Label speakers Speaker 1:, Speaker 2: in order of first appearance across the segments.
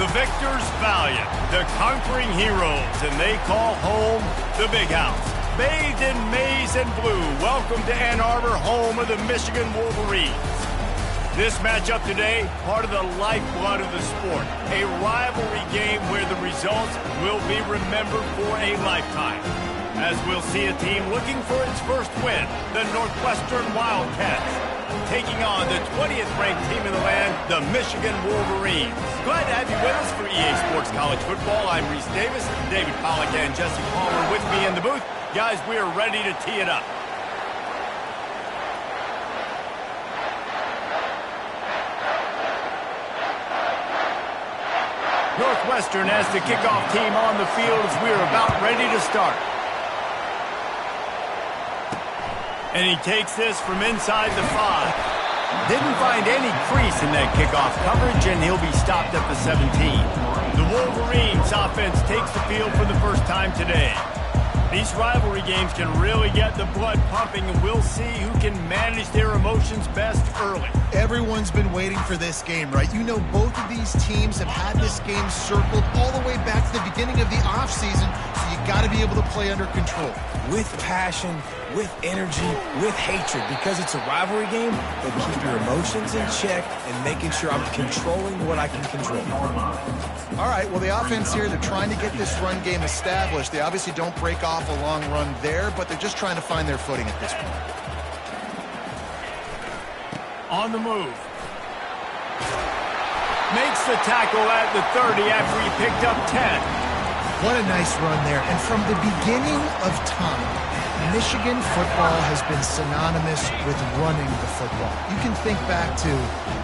Speaker 1: The victors valiant, the conquering heroes, and they call home the Big House. Bathed in maize and blue, welcome to Ann Arbor, home of the Michigan Wolverines. This matchup today, part of the lifeblood of the sport. A rivalry game where the results will be remembered for a lifetime. As we'll see a team looking for its first win, the Northwestern Wildcats, taking on the 20th ranked team in the land, the Michigan Wolverines. Glad to have you with us for EA Sports College Football. I'm Reese Davis, David Pollack and Jesse Palmer with me in the booth. Guys, we are ready to tee it up. Northwestern has the kickoff team on the field as we are about ready to start. And he takes this from inside the 5. Didn't find any crease in that kickoff coverage, and he'll be stopped at the 17. The Wolverines offense takes the field for the first time today. These rivalry games can really get the blood pumping, and we'll see who can manage their emotions best early.
Speaker 2: Everyone's been waiting for this game, right? You know, both of these teams have had this game circled all the way back to the beginning of the offseason, so you got to be able to play under control.
Speaker 3: With passion, with energy, with hatred, because it's a rivalry game, but keep your emotions in check and making sure I'm controlling what I can control.
Speaker 2: All right, well, the offense here, they're trying to get this run game established. They obviously don't break off a long run there, but they're just trying to find their footing at this point.
Speaker 1: On the move. Makes the tackle at the 30 after he picked up 10.
Speaker 2: What a nice run there. And from the beginning of time, Michigan football has been synonymous with running the football. You can think back to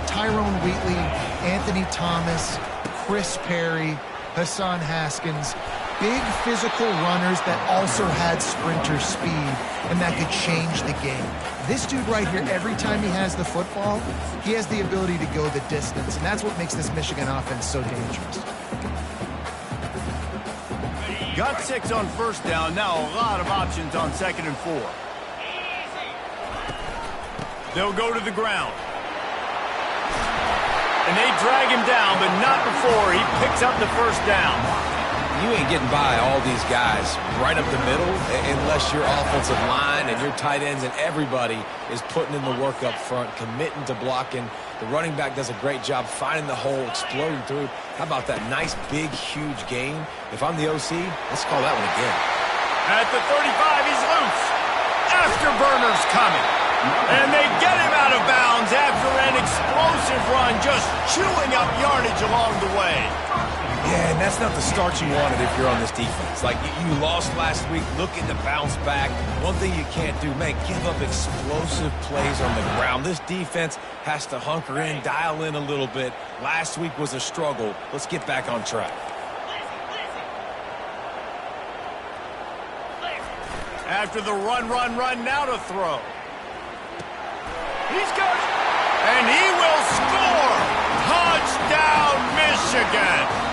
Speaker 2: Tyrone Wheatley, Anthony Thomas, Chris Perry, Hassan Haskins, big physical runners that also had sprinter speed and that could change the game. This dude right here, every time he has the football, he has the ability to go the distance, and that's what makes this Michigan offense so dangerous.
Speaker 1: Got 6 on first down. Now a lot of options on 2nd and 4. They'll go to the ground. And they drag him down, but not before he picks up the first down.
Speaker 3: You ain't getting by all these guys right up the middle unless your offensive line and your tight ends and everybody is putting in the work up front, committing to blocking. The running back does a great job finding the hole, exploding through. How about that nice, big, huge gain? If I'm the OC, let's call that one again.
Speaker 1: At the 35, he's loose. Afterburner's coming. And they get him out of bounds after an explosive run, just chewing up yardage along the way.
Speaker 3: Yeah, and that's not the start you wanted if you're on this defense. Like, you lost last week, looking to bounce back. One thing you can't do, man, give up explosive plays on the ground. This defense has to hunker in, dial in a little bit. Last week was a struggle. Let's get back on track.
Speaker 1: After the run, now to throw. He's got it. And he will score. Touchdown, Michigan.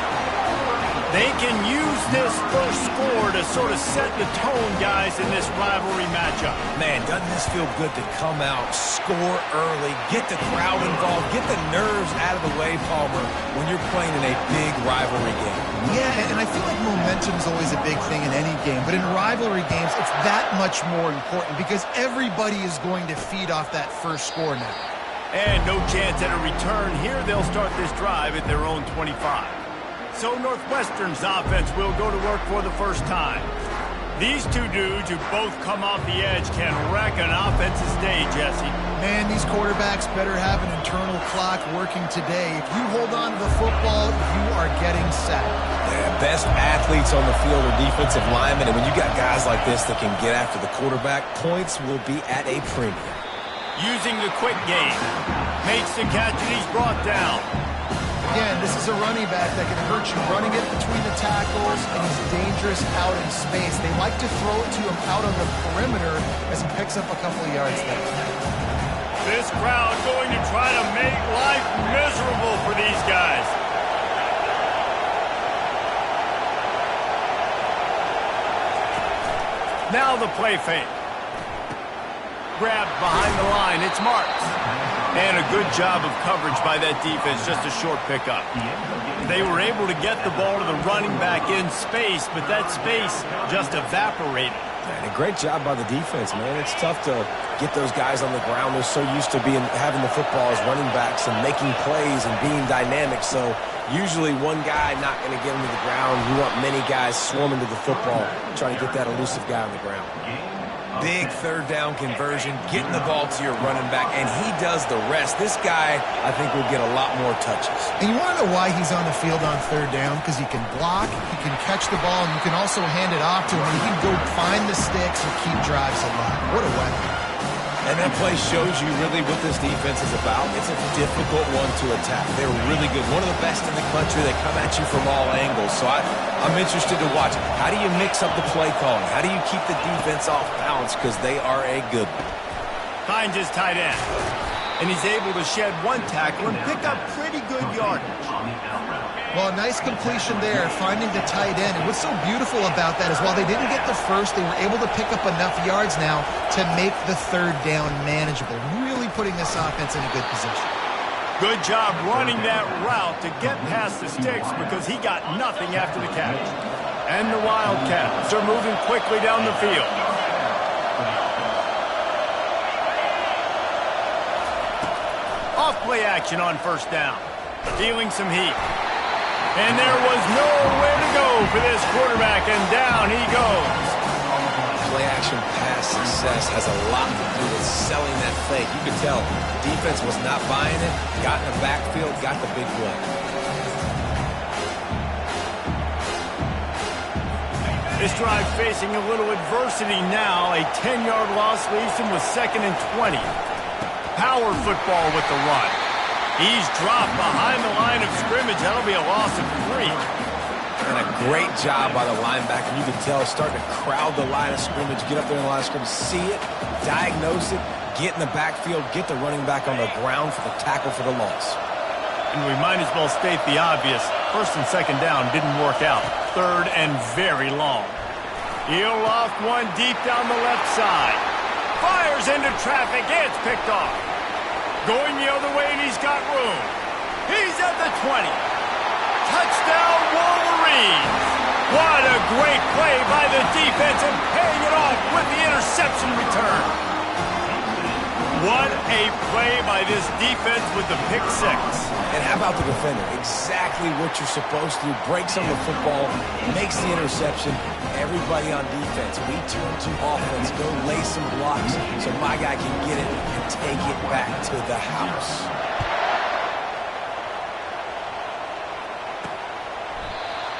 Speaker 1: They can use this first score to sort of set the tone, guys, in this rivalry matchup.
Speaker 3: Man, doesn't this feel good to come out, score early, get the crowd involved, get the nerves out of the way, Palmer, when you're playing in a big rivalry game.
Speaker 2: Yeah, and I feel like momentum is always a big thing in any game, but in rivalry games, it's that much more important because everybody is going to feed off that first score now.
Speaker 1: And no chance at a return here. They'll start this drive at their own 25. So Northwestern's offense will go to work for the first time. These two dudes who both come off the edge can wreck an offensive day, Jesse.
Speaker 2: Man, these quarterbacks better have an internal clock working today. If you hold on to the football, you are getting sacked.
Speaker 3: Yeah, best athletes on the field are defensive linemen, and when you got guys like this that can get after the quarterback, points will be at a premium.
Speaker 1: Using the quick game. Makes the catch and he's brought down.
Speaker 2: Again, this is a running back that can hurt you running it between the tackles, and he's dangerous out in space. They like to throw it to him out on the perimeter as he picks up a couple of yards there.
Speaker 1: This crowd going to try to make life miserable for these guys. Now the play fake. Grabbed behind the line. It's Marks. And a good job of coverage by that defense, just a short pickup. They were able to get the ball to the running back in space, but that space just evaporated.
Speaker 3: And a great job by the defense, man. It's tough to get those guys on the ground. They're so used to having the football as running backs and making plays and being dynamic. So usually one guy not going to get him to the ground. You want many guys swarming to the football, trying to get that elusive guy on the ground. Big third down conversion, getting the ball to your running back, and he does the rest. This guy, I think, will get a lot more touches.
Speaker 2: And you want to know why he's on the field on third down? Because he can block, he can catch the ball, and you can also hand it off to him, and he can go find the sticks and keep drives alive. What a weapon.
Speaker 3: And that play shows you really what this defense is about. It's a difficult one to attack. They're really good. One of the best in the country. They come at you from all angles. So I'm interested to watch. How do you mix up the play calling? How do you keep the defense off balance? Because they are a good one.
Speaker 1: Finds his tight end. And he's able to shed one tackle and pick up pretty good yardage.
Speaker 2: Well, a nice completion there, finding the tight end. And what's so beautiful about that is while they didn't get the first, they were able to pick up enough yards now to make the third down manageable, really putting this offense in a good position.
Speaker 1: Good job running that route to get past the sticks because he got nothing after the catch. And the Wildcats are moving quickly down the field. Off play action on first down. Feeling some heat. And there was nowhere to go for this quarterback, and down he goes.
Speaker 3: Play-action pass success has a lot to do with selling that fake. You could tell defense was not buying it, got in the backfield, got the big play.
Speaker 1: This drive facing a little adversity now. A 10-yard loss leaves him with 2nd and 20. Power football with the run. He's dropped behind the line of scrimmage. That'll be a loss of 3.
Speaker 3: And a great job by the linebacker. You can tell he's starting to crowd the line of scrimmage, get up there in the line of scrimmage, see it, diagnose it, get in the backfield, get the running back on the ground for the tackle for the loss.
Speaker 1: And we might as well state the obvious. 1st and 2nd down didn't work out. 3rd and very long. He'll loft one deep down the left side. Fires into traffic. It's picked off. Going the other way, and he's got room. He's at the 20. Touchdown, Wolverines. What a great play by the defense and paying it off with the interception return. What a play by this defense with the pick 6.
Speaker 3: And how about the defender? Exactly what you're supposed to do. Breaks on the football, makes the interception. Everybody on defense, we turn to offense. Go lay some blocks so my guy can get it and take it back to the house.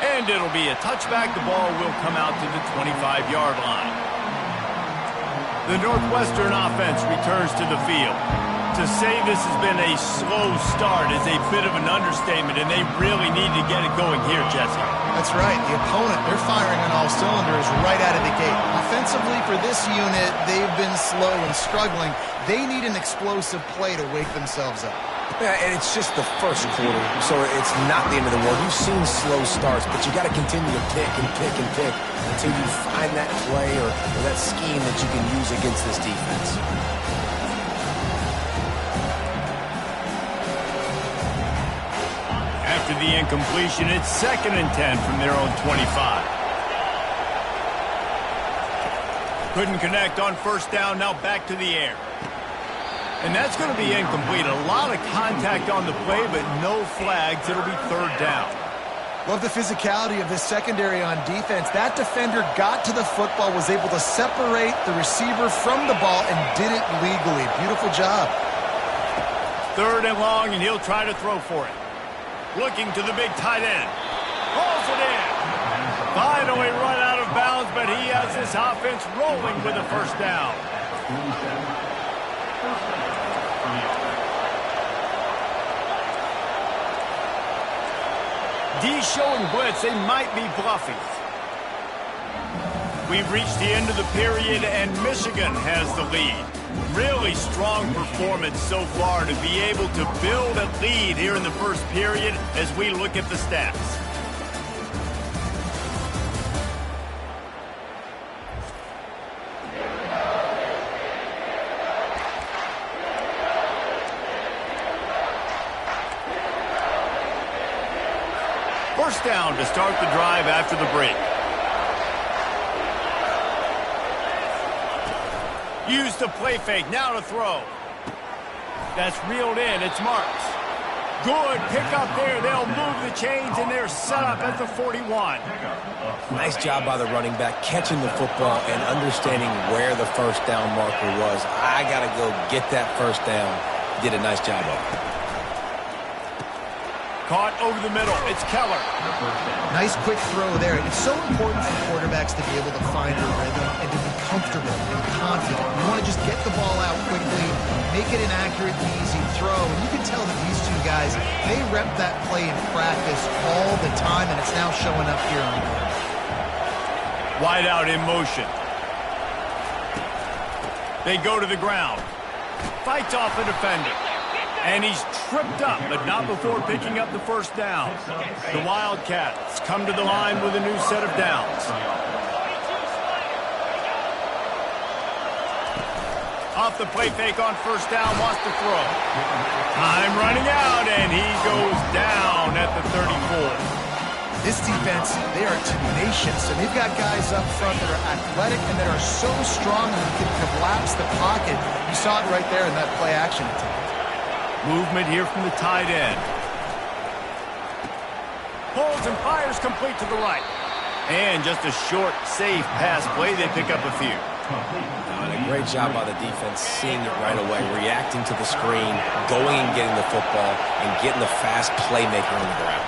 Speaker 1: And it'll be a touchback. The ball will come out to the 25-yard line. The Northwestern offense returns to the field. To say this has been a slow start is a bit of an understatement, and they really need to get it going here, Jesse.
Speaker 2: That's right. The opponent, they're firing on all cylinders right out of the gate. Offensively, for this unit, they've been slow and struggling. They need an explosive play to wake themselves up.
Speaker 3: Yeah, and it's just the first quarter, so it's not the end of the world. You've seen slow starts, but you got to continue to pick and pick and pick until you find that play or that scheme that you can use against this defense.
Speaker 1: After the incompletion, it's 2nd and 10 from their own 25. Couldn't connect on first down, now back to the air. And that's going to be incomplete. A lot of contact on the play, but no flags. It'll be 3rd down.
Speaker 2: Love the physicality of this secondary on defense. That defender got to the football, was able to separate the receiver from the ball, and did it legally. Beautiful job.
Speaker 1: 3rd and long, and he'll try to throw for it. Looking to the big tight end. Rolls it in. Finally run out of bounds, but he has this offense rolling with a 1st down. D showing blitz. They might be bluffing. We've reached the end of the period, and Michigan has the lead. Really strong performance so far to be able to build a lead here in the first period as we look at the stats. First down to start the drive after the break. Use the play fake. Now to throw. That's reeled in. It's Marks. Good pickup there. They'll move the chains, and they're set up at the 41.
Speaker 3: Nice job by the running back catching the football and understanding where the first down marker was. I got to go get that first down. Did a nice job of it.
Speaker 1: Caught over the middle. It's Keller.
Speaker 2: Nice quick throw there. It's so important for quarterbacks to be able to find a rhythm and to be comfortable and confident. You want to just get the ball out quickly, make it an accurate and easy throw. And you can tell that these two guys, they rep that play in practice all the time, and it's now showing up here on the field.
Speaker 1: Wide out in motion. They go to the ground. Fights off a defender. And he's tripped up, but not before picking up the first down. The Wildcats come to the line with a new set of downs. Off the play fake on first down, wants to throw. Time running out, and he goes down at the 34.
Speaker 2: This defense, they are tenacious, and they've got guys up front that are athletic and that are so strong and can collapse the pocket. You saw it right there in that play action attempt.
Speaker 1: Movement here from the tight end. Pulls and fires complete to the right. And just a short, safe pass play. They pick up a few.
Speaker 3: And a great job by the defense, seeing it right away, reacting to the screen, going and getting the football, and getting the fast playmaker on the ground.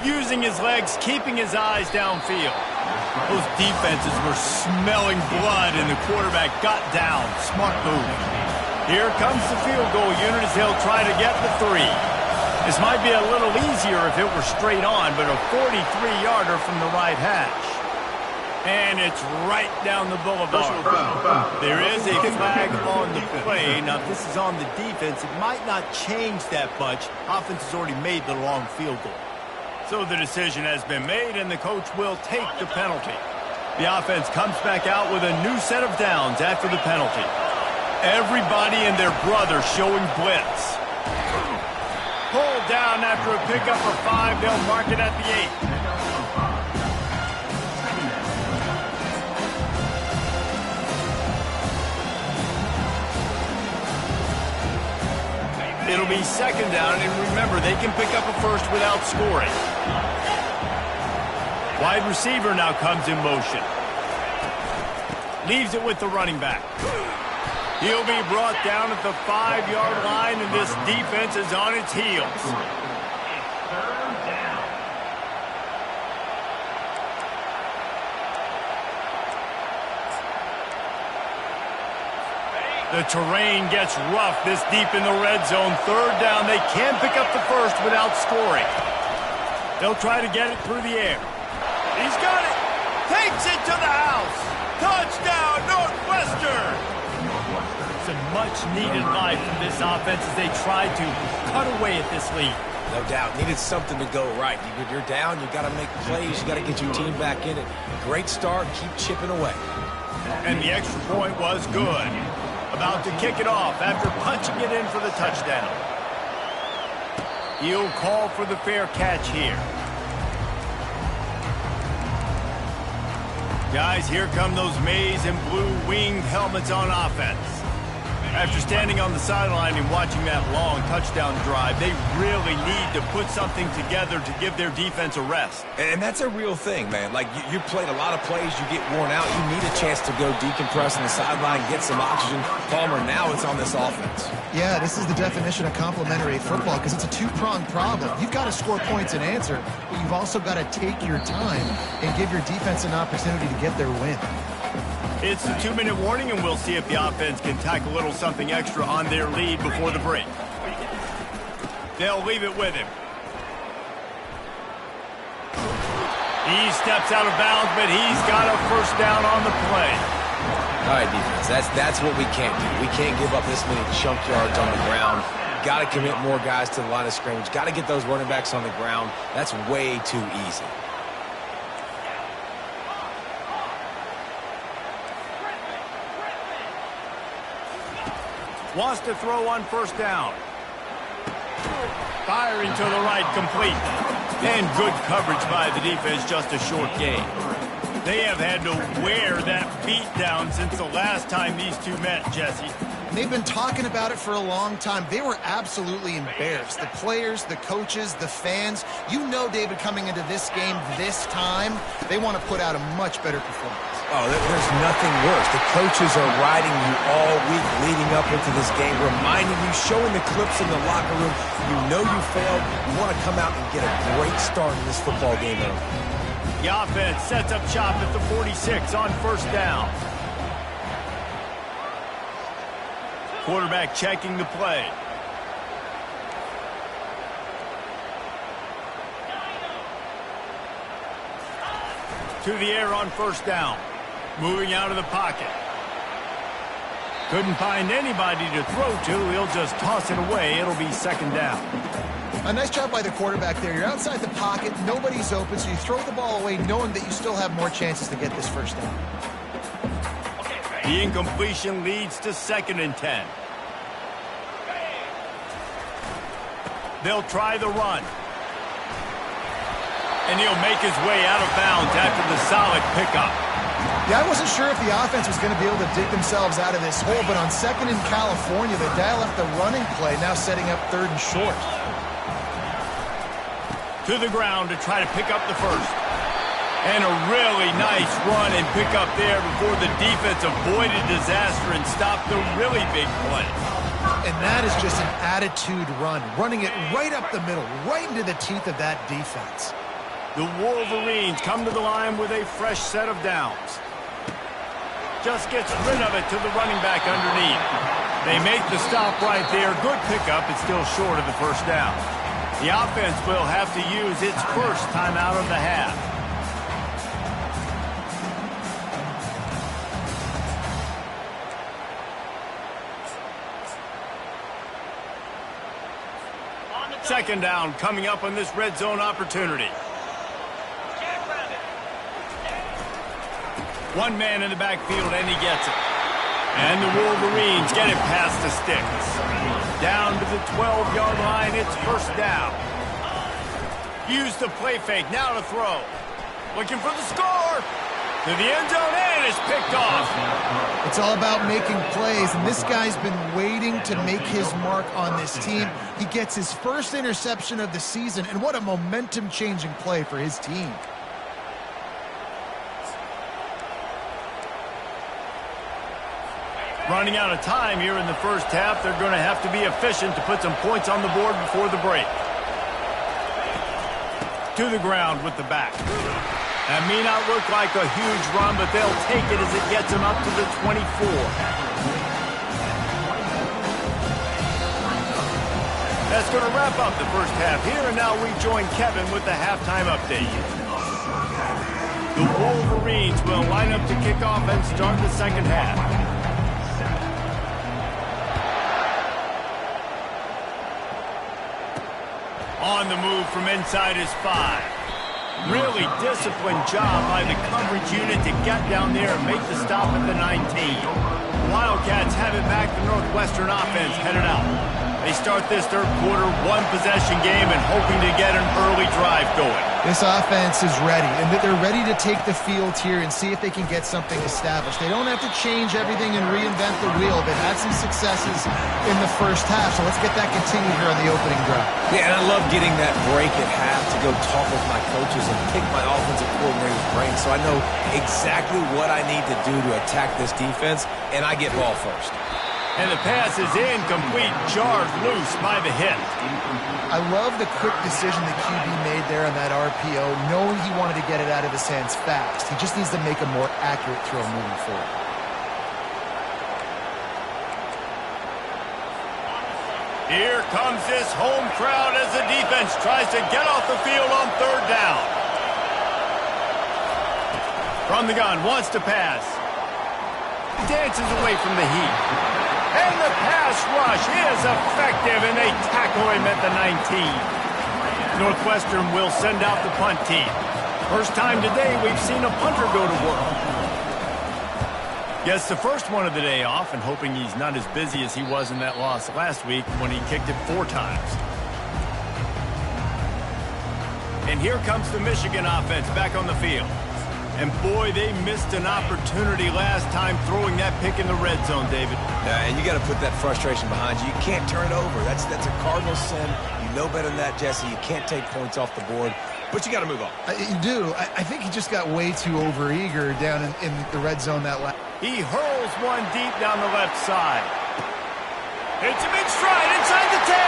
Speaker 1: Using his legs, keeping his eyes downfield. Those defenses were smelling blood, and the quarterback got down. Smart move. Here comes the field goal unit as they'll try to get the 3. This might be a little easier if it were straight on, but a 43-yarder from the right hash. And it's right down the boulevard. There is a flag on the play. Now, if this is on the defense, it might not change that much. Offense has already made the long field goal. So the decision has been made, and the coach will take the penalty. The offense comes back out with a new set of downs after the penalty. Everybody and their brother showing blitz. Pulled down after a pickup of 5. They'll mark it at the 8. It'll be second down, and remember, they can pick up a first without scoring. Wide receiver now comes in motion. Leaves it with the running back. He'll be brought down at the 5-yard line, and this defense is on its heels. The terrain gets rough this deep in the red zone. Third down, they can pick up the first without scoring. They'll try to get it through the air. He's got it. Takes it to the house. Touchdown, Northwestern. Some much-needed life from this offense as they try to cut away at this lead.
Speaker 3: No doubt. Needed something to go right. You're down. You got to make plays. You got to get your team back in it. Great start. Keep chipping away.
Speaker 1: And the extra point was good. About to kick it off after punching it in for the touchdown. He'll call for the fair catch here. Guys, here come those maize and blue winged helmets on offense. After standing on the sideline and watching that long touchdown drive, they really need to put something together to give their defense a rest.
Speaker 3: And that's a real thing, man. Like, you played a lot of plays, you get worn out, you need a chance to go decompress on the sideline, get some oxygen. Palmer, now it's on this offense.
Speaker 2: Yeah, this is the definition of complementary football because it's a two-pronged problem. You've got to score points and answer, but you've also got to take your time and give your defense an opportunity to get their win.
Speaker 1: It's the 2-minute warning, and we'll see if the offense can tack a little something extra on their lead before the break. They'll leave it with him. He steps out of bounds, but he's got a first down on the play.
Speaker 3: All right, defense, that's what we can't do. We can't give up this many chunk yards on the ground. Got to commit more guys to the line of scrimmage. Got to get those running backs on the ground. That's way too easy.
Speaker 1: Wants to throw on first down. Firing to the right, complete. And good coverage by the defense, just a short gain. They have had to wear that beat down since the last time these two met, Jesse.
Speaker 2: They've been talking about it for a long time. They were absolutely embarrassed. The players, the coaches, the fans. You know, David, coming into this game this time, they want to put out a much better performance.
Speaker 3: Oh, there's nothing worse. The coaches are riding you all week leading up into this game, reminding you, showing the clips in the locker room. You know you failed. You want to come out and get a great start in this football game early.
Speaker 1: The offense sets up shop at the 46 on first down. Quarterback checking the play. To the air on first down. Moving out of the pocket. Couldn't find anybody to throw to. He'll just toss it away. It'll be second down.
Speaker 2: A nice job by the quarterback there. You're outside the pocket. Nobody's open, so you throw the ball away knowing that you still have more chances to get this first down.
Speaker 1: The incompletion leads to 2nd and 10. They'll try the run. And he'll make his way out of bounds after the solid pickup.
Speaker 2: Yeah, I wasn't sure if the offense was going to be able to dig themselves out of this hole, but on 2nd in California, they dial up the running play, now setting up 3rd and short.
Speaker 1: To the ground to try to pick up the first. And a really nice run and pick up there before the defense avoided disaster and stopped the really big play.
Speaker 2: And that is just an attitude run, running it right up the middle, right into the teeth of that defense.
Speaker 1: The Wolverines come to the line with a fresh set of downs. Just gets rid of it to the running back underneath. They make the stop right there. Good pickup. It's still short of the first down. The offense will have to use its first timeout of the half. Second down coming up on this red zone opportunity. One man in the backfield, and he gets it. And the Wolverines get it past the sticks. Down to the 12-yard line, it's first down. Use the play fake, now to throw. Looking for the score. To the end zone, and it's picked off.
Speaker 2: It's all about making plays, and this guy's been waiting to make his mark on this team. He gets his first interception of the season, and what a momentum-changing play for his team.
Speaker 1: Running out of time here in the first half. They're going to have to be efficient to put some points on the board before the break. To the ground with the back. That may not look like a huge run, but they'll take it as it gets them up to the 24. That's going to wrap up the first half here, and now we join Kevin with the halftime update. The Wolverines will line up to kick off and start the second half. On the move from inside his 5. Really disciplined job by the coverage unit to get down there and make the stop at the 19. The Wildcats have it back. The Northwestern offense headed out. They start this third quarter, one-possession game, and hoping to get an early drive going.
Speaker 2: This offense is ready, and they're ready to take the field here and see if they can get something established. They don't have to change everything and reinvent the wheel. They've had some successes in the first half, so let's get that continued here on the opening drive.
Speaker 3: Yeah, and I love getting that break at half to go talk with my coaches and pick my offensive coordinator's brain so I know exactly what I need to do to attack this defense, and I get ball first.
Speaker 1: And the pass is incomplete, jarred loose by the hit.
Speaker 2: I love the quick decision the QB made there on that RPO, knowing he wanted to get it out of his hands fast. He just needs to make a more accurate throw moving forward.
Speaker 1: Here comes this home crowd as the defense tries to get off the field on third down. From the gun, wants to pass. Dances away from the heat. And the pass rush is effective, and they tackle him at the 19. Northwestern will send out the punt team. First time today we've seen a punter go to work. Gets the first one of the day off, and hoping he's not as busy as he was in that loss last week when he kicked it 4 times. And here comes the Michigan offense back on the field. And boy, they missed an opportunity last time throwing that pick in the red zone, David.
Speaker 3: And you got to put that frustration behind you. You can't turn it over. That's a cardinal sin. You know better than that, Jesse. You can't take points off the board, but you got to move on.
Speaker 2: You do. I think he just got way too overeager down in the red zone that last.
Speaker 1: He hurls one deep down the left side. It's a big stride inside the 10.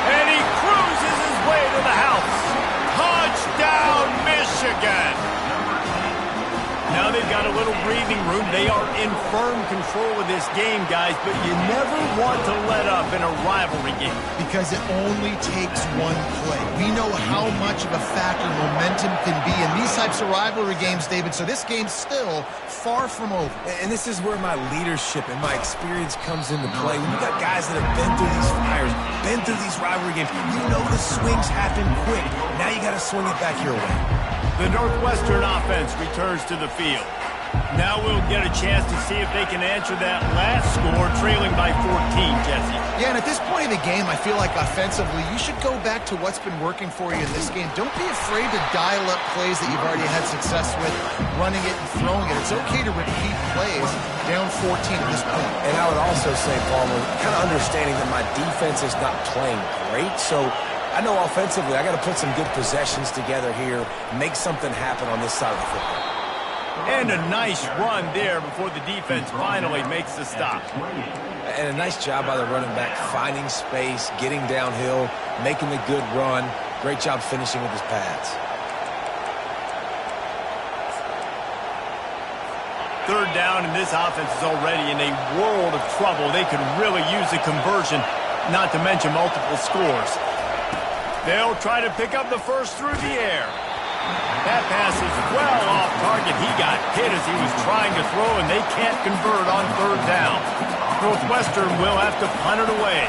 Speaker 1: And he cruises his way to the house. Touchdown, Michigan. Now they've got a little breathing room. They are in firm control of this game, guys, but you never want to let up in a rivalry game.
Speaker 2: Because it only takes one play. We know how much of a factor momentum can be in these types of rivalry games, David, so this game's still far from over.
Speaker 3: And this is where my leadership and my experience comes into play. When you got guys that have been through these fires, been through these rivalry games, you know the swings happen quick. Now you got to swing it back your way.
Speaker 1: The Northwestern offense returns to the field. Now we'll get a chance to see if they can answer that last score, trailing by 14, Jesse.
Speaker 2: Yeah, and at this point in the game, I feel like offensively, you should go back to what's been working for you in this game. Don't be afraid to dial up plays that you've already had success with, running it and throwing it. It's okay to repeat plays down 14 at this point.
Speaker 3: And I would also say, Palmer, kind of understanding that my defense is not playing great, so I know offensively I got to put some good possessions together here, make something happen on this side of the football.
Speaker 1: And a nice run there before the defense finally makes the stop.
Speaker 3: And a nice job by the running back, finding space, getting downhill, making the good run. Great job finishing with his pads.
Speaker 1: Third down, and this offense is already in a world of trouble. They could really use a conversion, not to mention multiple scores. They'll try to pick up the first through the air. That pass is well off target. He got hit as he was trying to throw, and they can't convert on third down. Northwestern will have to punt it away.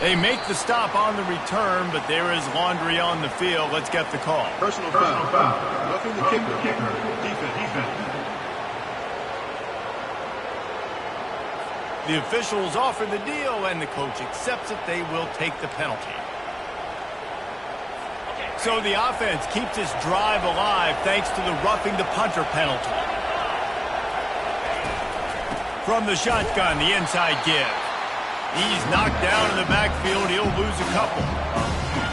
Speaker 1: They make the stop on the return, but there is laundry on the field. Let's get the call.
Speaker 4: Personal foul. Roughing the kicker. Defense.
Speaker 1: The officials offer the deal, and the coach accepts it. They will take the penalty. So the offense keeps its drive alive thanks to the roughing the punter penalty. From the shotgun, the inside give. He's knocked down in the backfield. He'll lose a couple.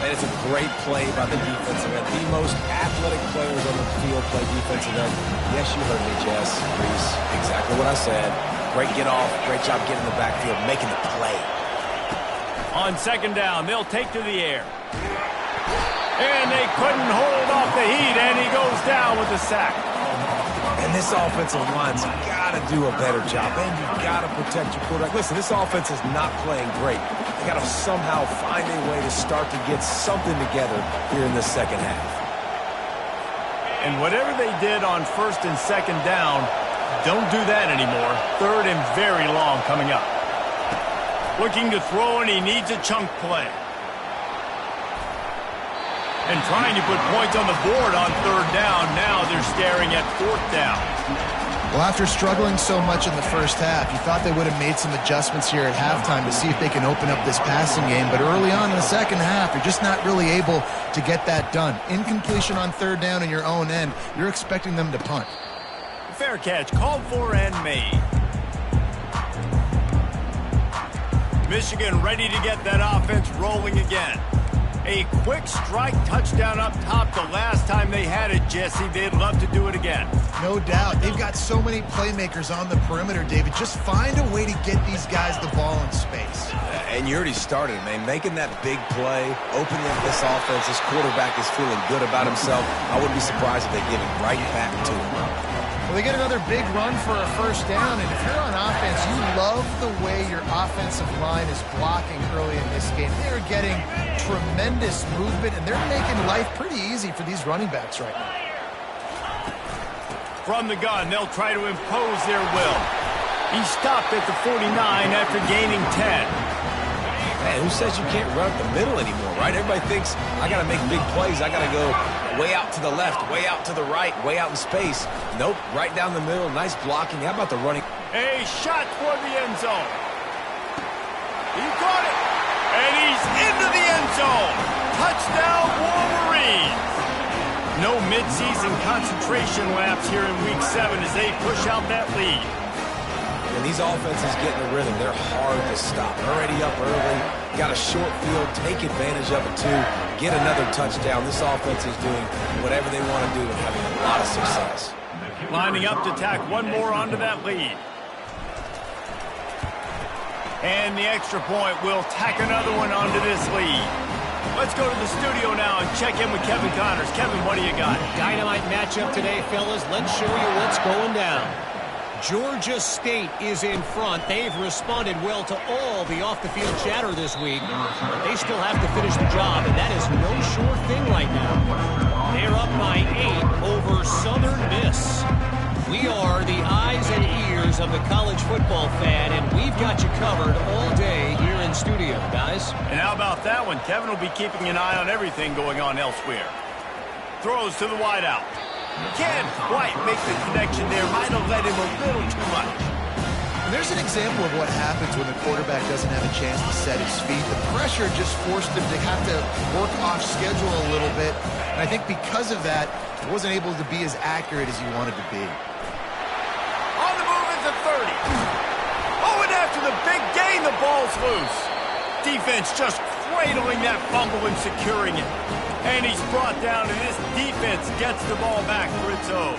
Speaker 3: And it's a great play by the defensive end. The most athletic players on the field play defensive end. Yes, you heard me, Jess. Reese, exactly what I said. Great get off. Great job getting in the backfield, making the play.
Speaker 1: On second down, they'll take to the air. And they couldn't hold off the heat, and he goes down with a sack.
Speaker 3: And this offensive line's got to do a better job, and you've got to protect your quarterback. Listen, this offense is not playing great. They got to somehow find a way to start to get something together here in the second half.
Speaker 1: And whatever they did on first and second down, don't do that anymore. Third and very long coming up. Looking to throw, and he needs a chunk play. And trying to put points on the board on third down. Now they're staring at fourth down.
Speaker 2: Well, after struggling so much in the first half, you thought they would have made some adjustments here at halftime to see if they can open up this passing game. But early on in the second half, you're just not really able to get that done. Incompletion on third down in your own end. You're expecting them to punt.
Speaker 1: Fair catch, called for and made. Michigan ready to get that offense rolling again. A quick strike touchdown up top the last time they had it, Jesse. They'd love to do it again.
Speaker 2: No doubt. They've got so many playmakers on the perimeter, David. Just find a way to get these guys the ball in space.
Speaker 3: And you already started, man. Making that big play, opening up this offense. This quarterback is feeling good about himself. I wouldn't be surprised if they give it right back to him.
Speaker 2: Well, they get another big run for a first down, and if you're on offense, you love the way your offensive line is blocking early in this game. They're getting tremendous movement, and they're making life pretty easy for these running backs right now.
Speaker 1: From the gun, they'll try to impose their will. He stopped at the 49 after gaining 10.
Speaker 3: Man, who says you can't run up the middle anymore, right? Everybody thinks, I got to make big plays. I got to go way out to the left, way out to the right, way out in space. Nope, right down the middle. Nice blocking. How about the running?
Speaker 1: A shot for the end zone. zone. Touchdown, Wolverines. No midseason concentration laps here in Week 7 as they push out that lead.
Speaker 3: And these offenses get in a rhythm. They're hard to stop. Already up early, got a short field, take advantage of it too, get another touchdown. This offense is doing whatever they want to do and having a lot of success.
Speaker 1: Lining up to tack one more onto that lead. And the extra point will tack another one onto this lead. Let's go to the studio now and check in with Kevin Connors. Kevin, what do you got?
Speaker 5: Dynamite matchup today, fellas. Let's show you what's going down. Georgia State is in front. They've responded well to all the off-the-field chatter this week. But they still have to finish the job, and that is no sure thing right now. They're up by 8 over Southern Miss. We are the eyes and ears of the college football fan, and we've got you covered all day here in studio, guys.
Speaker 1: And how about that one? Kevin will be keeping an eye on everything going on elsewhere. Throws to the wideout. Can't quite make the connection there. Might have led him a little too much.
Speaker 2: And there's an example of what happens when the quarterback doesn't have a chance to set his feet. The pressure just forced him to have to work off schedule a little bit. And I think because of that, he wasn't able to be as accurate as he wanted to be.
Speaker 1: On the move at the 30. Oh, and after the big gain, the ball's loose. Defense just cradling that fumble and securing it. And he's brought down, and this defense gets the ball back for its own.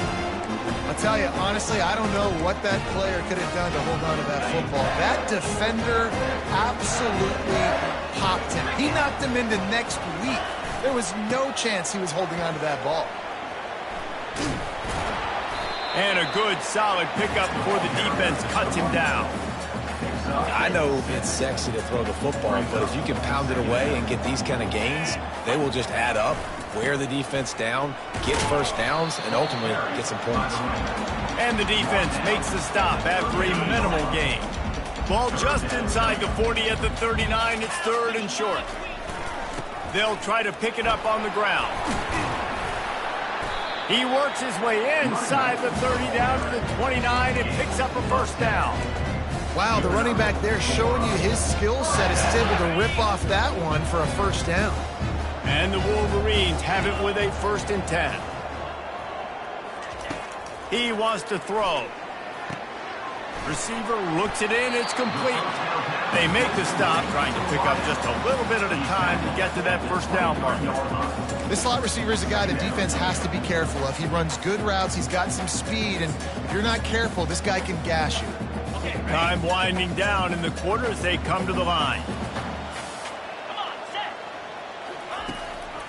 Speaker 2: I'll tell you, honestly, I don't know what that player could have done to hold on to that football. That defender absolutely popped him. He knocked him into next week. There was no chance he was holding on to that ball.
Speaker 1: And a good, solid pickup before the defense cuts him down.
Speaker 3: I know it's sexy to throw the football, but if you can pound it away and get these kind of gains, they will just add up, wear the defense down, get first downs, and ultimately get some points.
Speaker 1: And the defense makes the stop after a minimal gain. Ball just inside the 40 at the 39. It's 3rd and short. They'll try to pick it up on the ground. He works his way inside the 30 down to the 29 and picks up a first down.
Speaker 2: Wow, the running back there showing you his skill set is able to rip off that one for a first down.
Speaker 1: And the Wolverines have it with a 1st and 10. He wants to throw. Receiver looks it in. It's complete. They make the stop, trying to pick up just a little bit at a time to get to that first down mark.
Speaker 2: This slot receiver is a guy the defense has to be careful of. He runs good routes. He's got some speed, and if you're not careful, this guy can gash you.
Speaker 1: Time winding down in the quarter as they come to the line.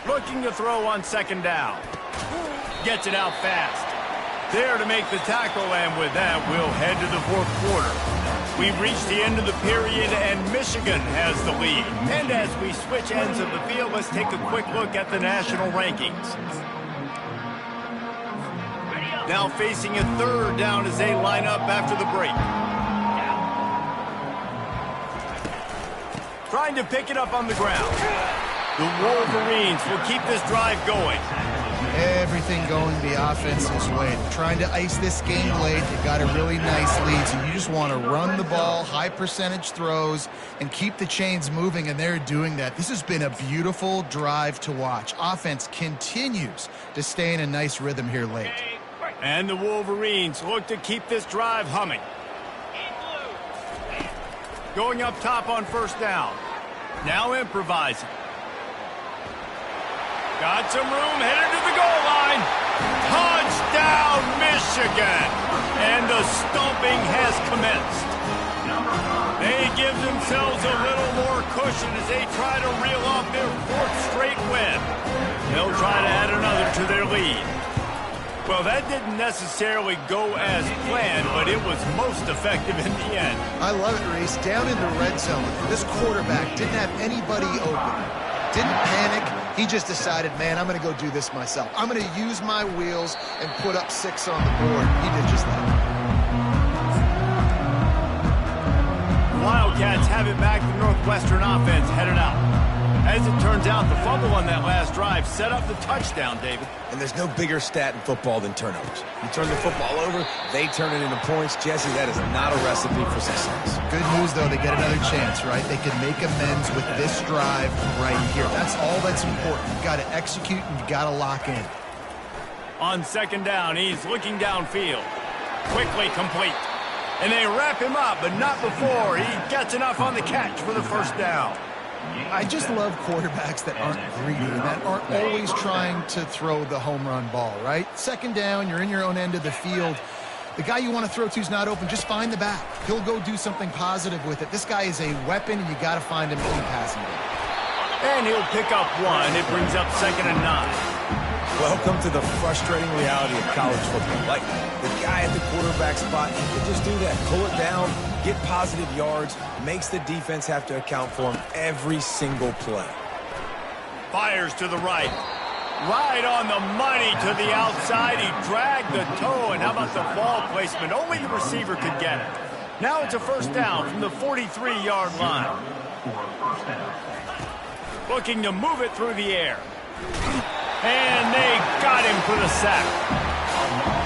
Speaker 1: Looking to throw on 2nd down. Gets it out fast. There to make the tackle, and with that, we'll head to the 4th quarter. We've reached the end of the period, and Michigan has the lead. And as we switch ends of the field, let's take a quick look at the national rankings. Now facing a 3rd down as they line up after the break. Trying to pick it up on the ground. The Wolverines will keep this drive going.
Speaker 2: Everything going the offense's way. They're trying to ice this game late. They got a really nice lead, so you just want to run the ball, high percentage throws, and keep the chains moving, and they're doing that. This has been a beautiful drive to watch. Offense continues to stay in a nice rhythm here late.
Speaker 1: And the Wolverines look to keep this drive humming. Going up top on 1st down. Now improvising. Got some room, headed to the goal line. Touchdown, Michigan! And the stomping has commenced. They give themselves a little more cushion as they try to reel off their 4th straight win. They'll try to add another to their lead. Well, that didn't necessarily go as planned, but it was most effective in the end.
Speaker 2: I love it, Reese. Down in the red zone, this quarterback didn't have anybody open. Didn't panic. He just decided, man, I'm going to go do this myself. I'm going to use my wheels and put up 6 on the board. He did just that.
Speaker 1: Wildcats Wildcats have it back. The Northwestern offense headed out. As it turns out, the fumble on that last drive set up the touchdown, David.
Speaker 3: And there's no bigger stat in football than turnovers. You turn the football over, they turn it into points. Jesse, that is not a recipe for success.
Speaker 2: Good news, though, they get another chance, right? They can make amends with this drive right here. That's all that's important. You've got to execute and you've got to lock in.
Speaker 1: On second down, he's looking downfield. Quickly complete. And they wrap him up, but not before he gets enough on the catch for the first down.
Speaker 2: I just love quarterbacks that aren't greedy, that aren't always trying to throw the home run ball, right? Second down, you're in your own end of the field. The guy you want to throw to is not open. Just find the back. He'll go do something positive with it. This guy is a weapon, and you got to find him in the passing game.
Speaker 1: And he'll pick up one. It brings up 2nd and 9.
Speaker 3: Welcome to the frustrating reality of college football. Like, the guy at the quarterback spot, he can just do that. Pull it down, get positive yards, makes the defense have to account for him every single play.
Speaker 1: Fires to the right. Right on the money to the outside. He dragged the toe, and how about the ball placement? Only the receiver could get it. Now it's a first down from the 43-yard line. Looking to move it through the air. And they got him for the sack.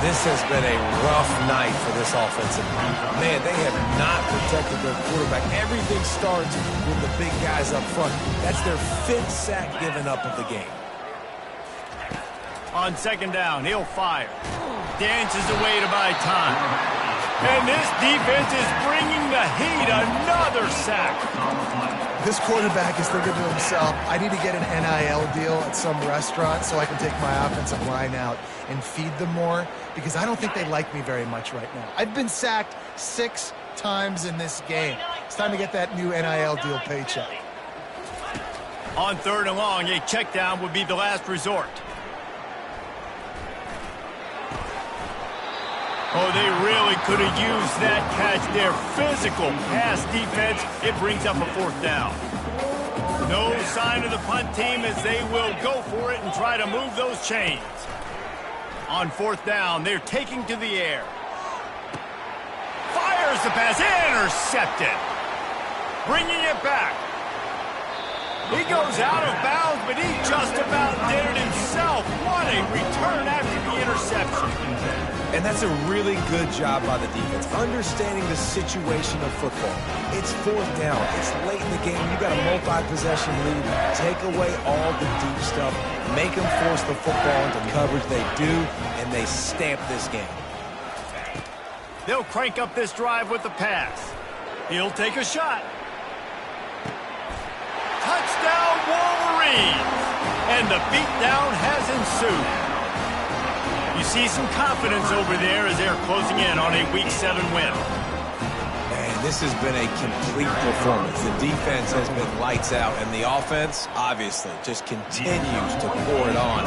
Speaker 3: This has been a rough night for this offensive line. Man, they have not protected their quarterback. Everything starts with the big guys up front. That's their 5th sack given up of the game.
Speaker 1: On second down, he'll fire. Dances away to buy time. And this defense is bringing the heat. Another sack.
Speaker 2: This quarterback is thinking to himself, I need to get an NIL deal at some restaurant so I can take my offensive line out and feed them more, because I don't think they like me very much right now. I've been sacked 6 times in this game. It's time to get that new NIL deal paycheck.
Speaker 1: On 3rd and long, a check down would be the last resort. Oh, they really could have used that catch there. Physical pass defense. It brings up a 4th down. No sign of the punt team as they will go for it and try to move those chains. On 4th down, they're taking to the air. Fires the pass. Intercepted. Bringing it back. He goes out of bounds, but he just about did it himself. What a return after the interception.
Speaker 3: And that's a really good job by the defense, understanding the situation of football. It's 4th down. It's late in the game. You got a multi-possession lead. Take away all the deep stuff. Make them force the football into coverage. They do, and they stamp this game.
Speaker 1: They'll crank up this drive with the pass. He'll take a shot. Touchdown, Wolverines! And the beatdown has ensued. You see some confidence over there as they're closing in on a Week 7 win.
Speaker 3: Man, this has been a complete performance. The defense has been lights out, and the offense, obviously, just continues to pour it on.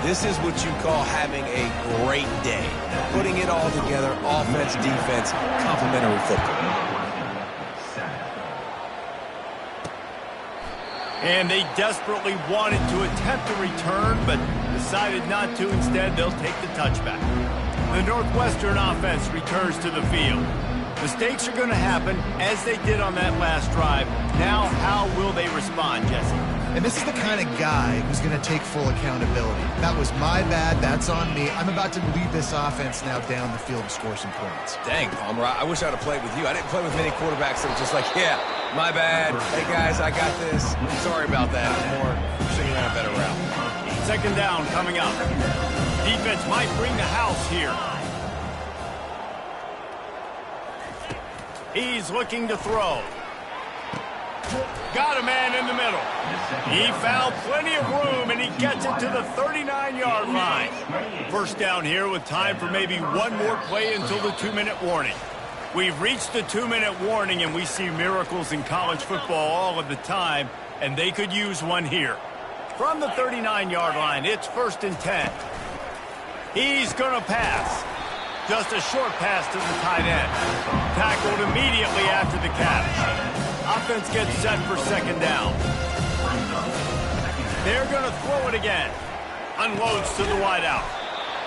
Speaker 3: This is what you call having a great day. Putting it all together, offense, defense, complementary football.
Speaker 1: And they desperately wanted to attempt a return, but decided not to. Instead, they'll take the touchback. The Northwestern offense returns to the field. Mistakes are going to happen, as they did on that last drive. Now, how will they respond, Jesse?
Speaker 2: And this is the kind of guy who's going to take full accountability. That was my bad. That's on me. I'm about to lead this offense now down the field and score some points.
Speaker 3: Dang, Palmer, I wish I'd have played with you. I didn't play with many quarterbacks that were just like, yeah, my bad. Hey, guys, I got this. Sorry about that. More should have ran a better route.
Speaker 1: Second down coming up. Defense might bring the house here. He's looking to throw. Got a man in the middle. He found plenty of room, and he gets it to the 39-yard line. First down here with time for maybe one more play until the 2-minute warning. We've reached the 2-minute warning, and we see miracles in college football all of the time, and they could use one here. From the 39-yard line, it's 1st and 10. He's going to pass. Just a short pass to the tight end. Tackled immediately after the catch. Offense gets set for second down. They're going to throw it again. Unloads to the wideout.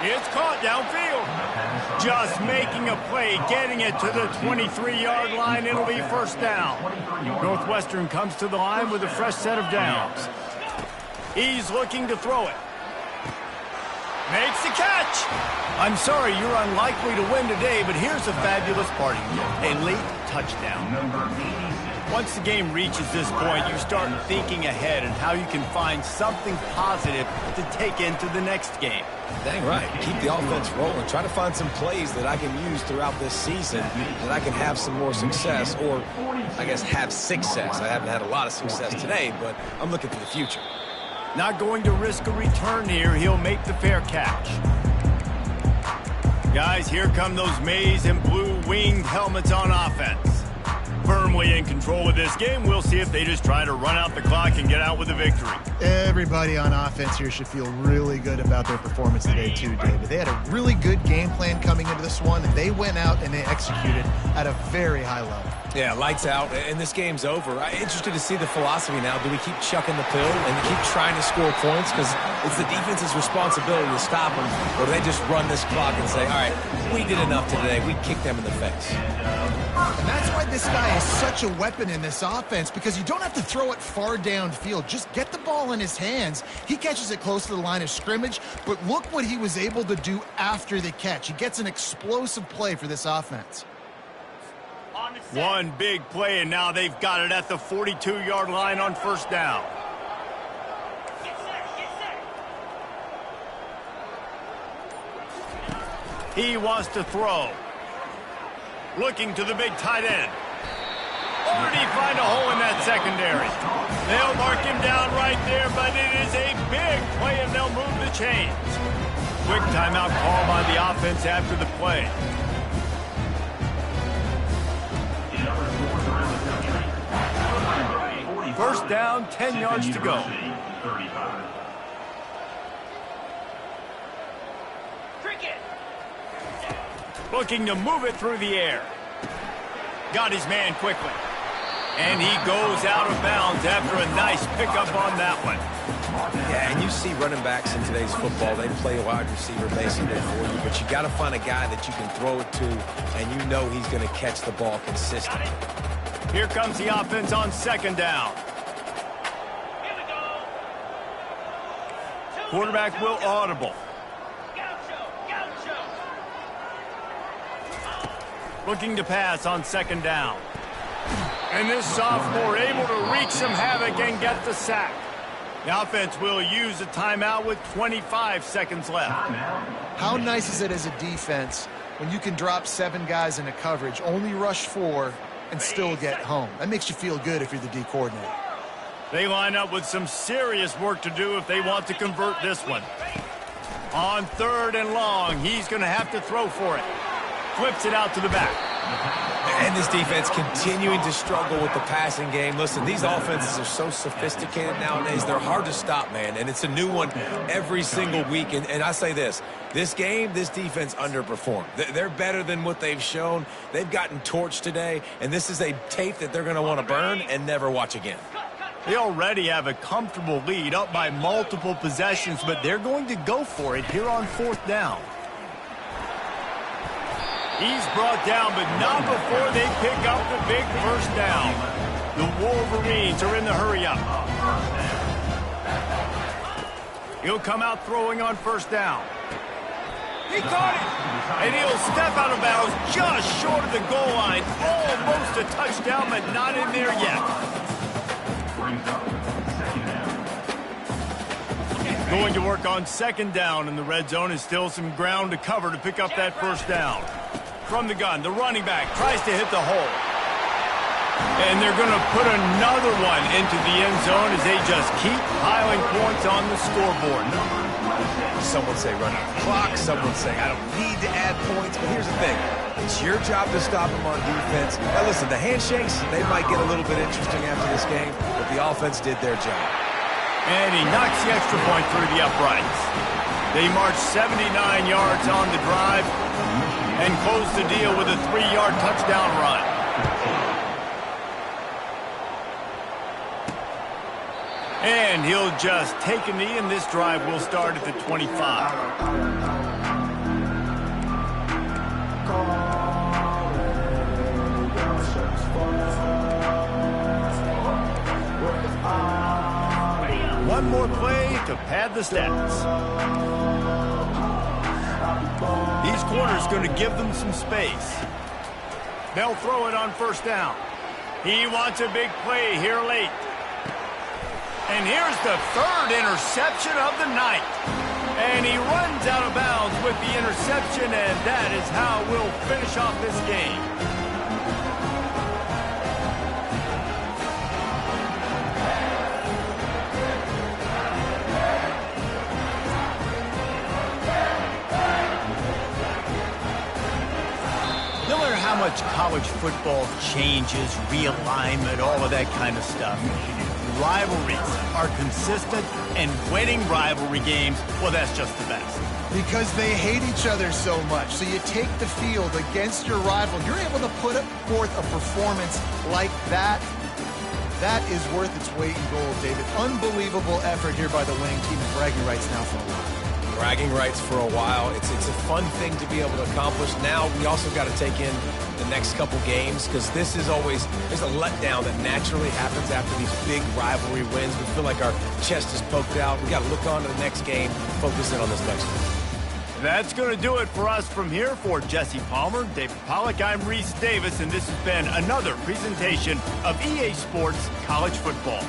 Speaker 1: It's caught downfield. Just making a play, getting it to the 23-yard line. It'll be first down. Northwestern comes to the line with a fresh set of downs. He's looking to throw it. Makes the catch. I'm sorry, you're unlikely to win today, but here's a fabulous parting gift. A late touchdown. Once the game reaches this point, you start thinking ahead and how you can find something positive to take into the next game.
Speaker 3: Dang right. Keep the offense rolling. Try to find some plays that I can use throughout this season that I can have some more success, or I guess have success. I haven't had a lot of success today, but I'm looking for the future.
Speaker 1: Not going to risk a return here. He'll make the fair catch. Guys, here come those maize and blue winged helmets on offense. Firmly in control of this game. We'll see if they just try to run out the clock and get out with a victory.
Speaker 2: Everybody on offense here should feel really good about their performance today too, David. They had a really good game plan coming into this one, and they went out and they executed at a very high level.
Speaker 3: Yeah, lights out, and this game's over. I'm interested to see the philosophy now. Do we keep chucking the pill and keep trying to score points? Because it's the defense's responsibility to stop them. Or do they just run this clock and say, all right, we did enough today. We kicked them in the face.
Speaker 2: And that's why this guy is such a weapon in this offense, because you don't have to throw it far downfield. Just get the ball in his hands. He catches it close to the line of scrimmage, but look what he was able to do after the catch. He gets an explosive play for this offense.
Speaker 1: One big play, and now they've got it at the 42-yard line on first down. He wants to throw. Looking to the big tight end. Or did he find a hole in that secondary? They'll mark him down right there, but it is a big play, and they'll move the chains. Quick timeout call by the offense after the play. First down, 10 yards to go. Looking to move it through the air. Got his man quickly. And he goes out of bounds after a nice pickup on that one.
Speaker 3: Yeah, and you see running backs in today's football, they play a wide receiver basically for you, but you got to find a guy that you can throw it to, and you know he's going to catch the ball consistently.
Speaker 1: Here comes the offense on second down. Quarterback will audible. Looking to pass on second down. And this sophomore able to wreak some havoc and get the sack. The offense will use a timeout with 25 seconds left.
Speaker 2: How nice is it as a defense when you can drop 7 guys into coverage, only rush 4, and still get home? That makes you feel good if you're the D coordinator.
Speaker 1: They line up with some serious work to do if they want to convert this one. On third and long, he's going to have to throw for it. Flips it out to the back.
Speaker 3: And this defense continuing to struggle with the passing game. Listen, these offenses are so sophisticated nowadays. They're hard to stop, man. And it's a new one every single week. And I say this game, this defense underperformed. They're better than what they've shown. They've gotten torched today. And this is a tape that they're going to want to burn and never watch again.
Speaker 1: They already have a comfortable lead up by multiple possessions, but they're going to go for it here on fourth down. He's brought down, but not before they pick up the big first down. The Wolverines are in the hurry-up. He'll come out throwing on first down. He caught it, and he'll step out of bounds just short of the goal line. Almost a touchdown, but not in there yet. Going to work on second down, and the red zone is still some ground to cover to pick up that first down. From the gun, the running back tries to hit the hole. And they're going to put another one into the end zone as they just keep piling points on the scoreboard.
Speaker 3: Some would say run out the clock. Some would say I don't need to add points. But here's the thing. It's your job to stop them on defense. Now, listen, the handshakes, they might get a little bit interesting after this game, but the offense did their job.
Speaker 1: And he knocks the extra point through the uprights. They march 79 yards on the drive and close the deal with a 3-yard touchdown run. And he'll just take a knee, and this drive will start at the 25. One more play to pad the stats. These corners going to give them some space. They'll throw it on first down. He wants a big play here late. And here's the third interception of the night. And he runs out of bounds with the interception, and that is how we'll finish off this game. No matter how much college football changes, realignment, all of that kind of stuff, rivalries are consistent, and winning rivalry games, well, that's just the best.
Speaker 2: Because they hate each other so much. So you take the field against your rival. You're able to put forth a performance like that. That is worth its weight in gold, David. Unbelievable effort here by the winning team. Bragging rights now for a while.
Speaker 3: Bragging rights for a while. It's a fun thing to be able to accomplish. Now we also got to take in the next couple games, because this is always, there's a letdown that naturally happens after these big rivalry wins. We feel like our chest is poked out. We got to look on to the next game, focus in on this next one.
Speaker 1: That's going to do it for us from here. For Jesse Palmer, David Pollack, I'm Reese Davis, and this has been another presentation of EA Sports College Football.